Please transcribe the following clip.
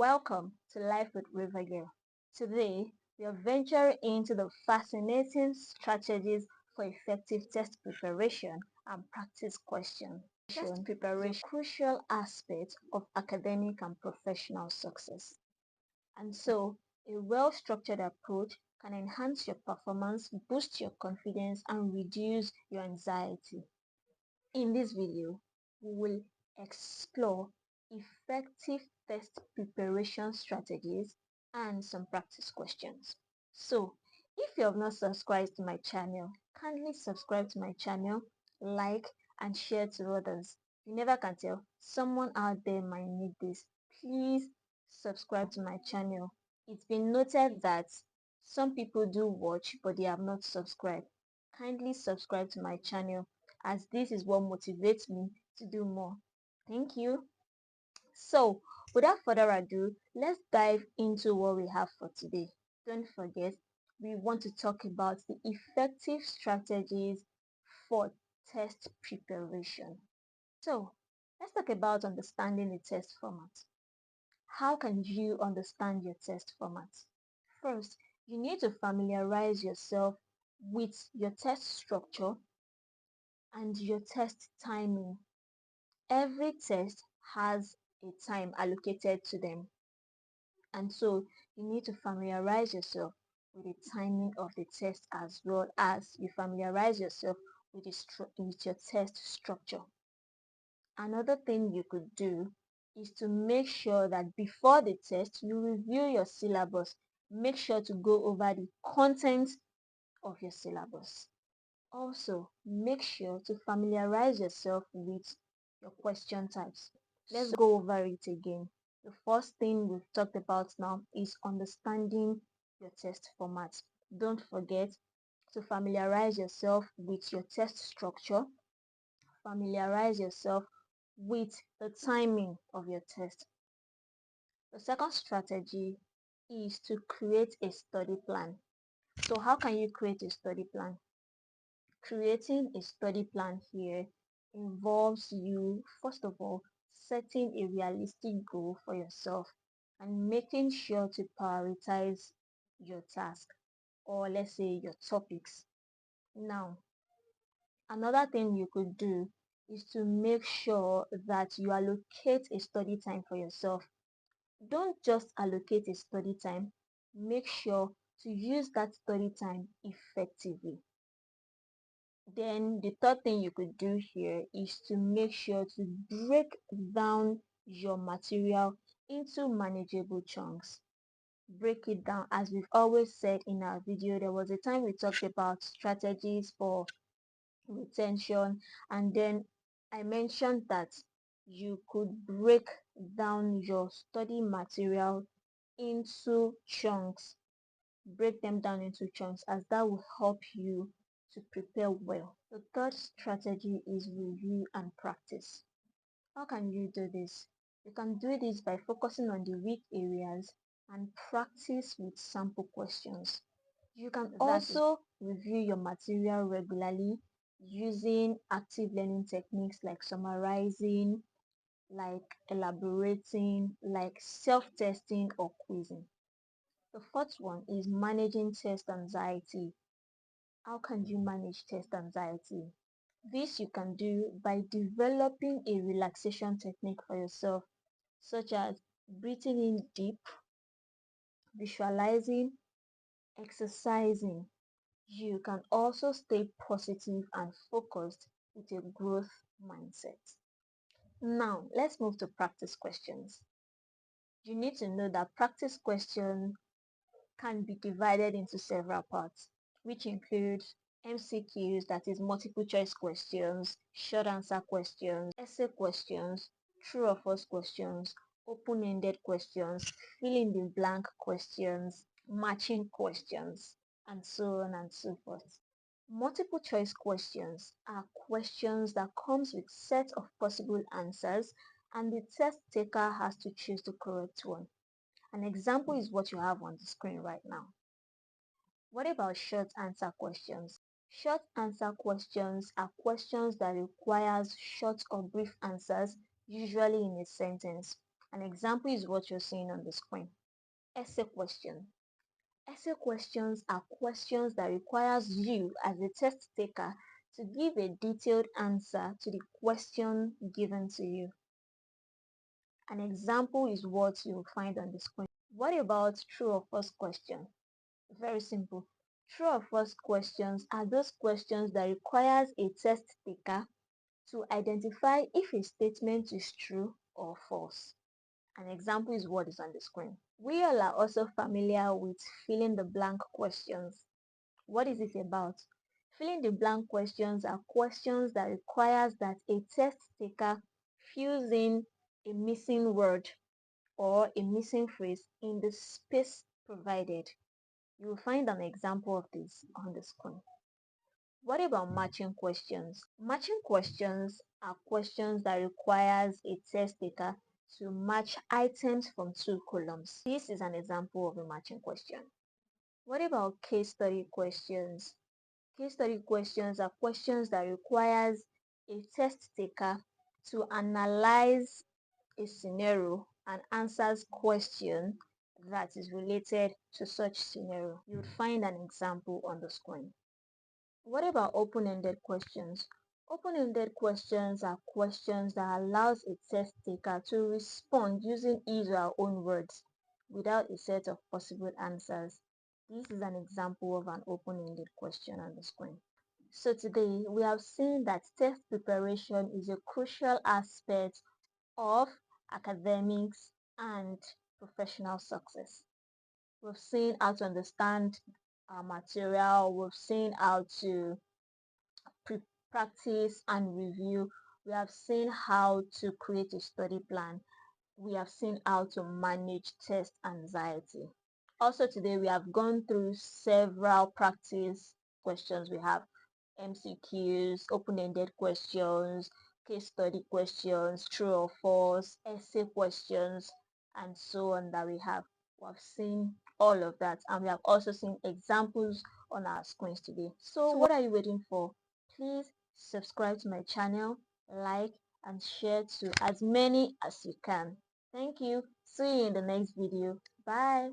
Welcome to Life with Rivergirl. Today, we are venturing into the fascinating strategies for effective test preparation and practice questions. Test preparation is a crucial aspect of academic and professional success. And so, a well-structured approach can enhance your performance, boost your confidence, and reduce your anxiety. In this video, we will explore effective test preparation strategies and some practice questions. So, if you have not subscribed to my channel, kindly subscribe to my channel, like and share to others. You never can tell, someone out there might need this. Please subscribe to my channel. It's been noted that some people do watch but they have not subscribed. Kindly subscribe to my channel as this is what motivates me to do more. Thank you. So, without further ado, let's dive into what we have for today. Don't forget, we want to talk about the effective strategies for test preparation. So, let's talk about understanding the test format. How can you understand your test format? First, you need to familiarize yourself with your test structure and your test timing. Every test has a time allocated to them, and so you need to familiarize yourself with the timing of the test as well as you familiarize yourself with, with your test structure. Another thing you could do is to make sure that before the test you review your syllabus. Make sure to go over the content of your syllabus. Also, make sure to familiarize yourself with your question types. Let's go over it again. The first thing we've talked about now is understanding your test format. Don't forget to familiarize yourself with your test structure. Familiarize yourself with the timing of your test. The second strategy is to create a study plan. So how can you create a study plan? Creating a study plan here involves you, first of all, setting a realistic goal for yourself and making sure to prioritize your task, or let's say your topics. Now, another thing you could do is to make sure that you allocate a study time for yourself. Don't just allocate a study time, make sure to use that study time effectively. Then the third thing you could do here is to make sure to break down your material into manageable chunks. Break it down. As we've always said in our video, there was a time we talked about strategies for retention, and then I mentioned that you could break down your study material into chunks. Break them down into chunks, as that will help you to prepare well. The third strategy is review and practice. How can you do this? You can do this by focusing on the weak areas and practice with sample questions. You can also review your material regularly using active learning techniques like summarizing, like elaborating, like self-testing or quizzing. The fourth one is managing test anxiety. How can you manage test anxiety? This you can do by developing a relaxation technique for yourself, such as breathing in deep, visualizing, exercising. You can also stay positive and focused with a growth mindset. Now, let's move to practice questions. You need to know that practice questions can be divided into several parts, which include MCQs, that is multiple choice questions, short answer questions, essay questions, true or false questions, open-ended questions, fill in the blank questions, matching questions, and so on and so forth. Multiple choice questions are questions that comes with set of possible answers and the test taker has to choose the correct one. An example is what you have on the screen right now. What about short answer questions? Short answer questions are questions that requires short or brief answers, usually in a sentence. An example is what you're seeing on the screen. Essay question. Essay questions are questions that requires you as a test taker to give a detailed answer to the question given to you. An example is what you'll find on the screen. What about true or false question? Very simple. True or false questions are those questions that requires a test taker to identify if a statement is true or false. An example is what is on the screen. We all are also familiar with fill in the blank questions. What is it about? Fill in the blank questions are questions that requires that a test taker fills in a missing word or a missing phrase in the space provided. You will find an example of this on the screen. What about matching questions? Matching questions are questions that requires a test taker to match items from two columns. This is an example of a matching question. What about case study questions? Case study questions are questions that requires a test taker to analyze a scenario and answers question that is related to such scenario. You would find an example on the screen. What about open-ended questions? Open-ended questions are questions that allows a test taker to respond using his or her own words without a set of possible answers. This is an example of an open-ended question on the screen. So today we have seen that test preparation is a crucial aspect of academics and professional success. We've seen how to understand our material, we've seen how to practice and review, we have seen how to create a study plan, we have seen how to manage test anxiety. Also today we have gone through several practice questions. We have MCQs, open-ended questions, case study questions, true or false, essay questions, and so on that we have. We have seen all of that, and we have also seen examples on our screens today. So what are you waiting for? Please subscribe to my channel, like, and share to as many as you can. Thank you. See you in the next video. Bye.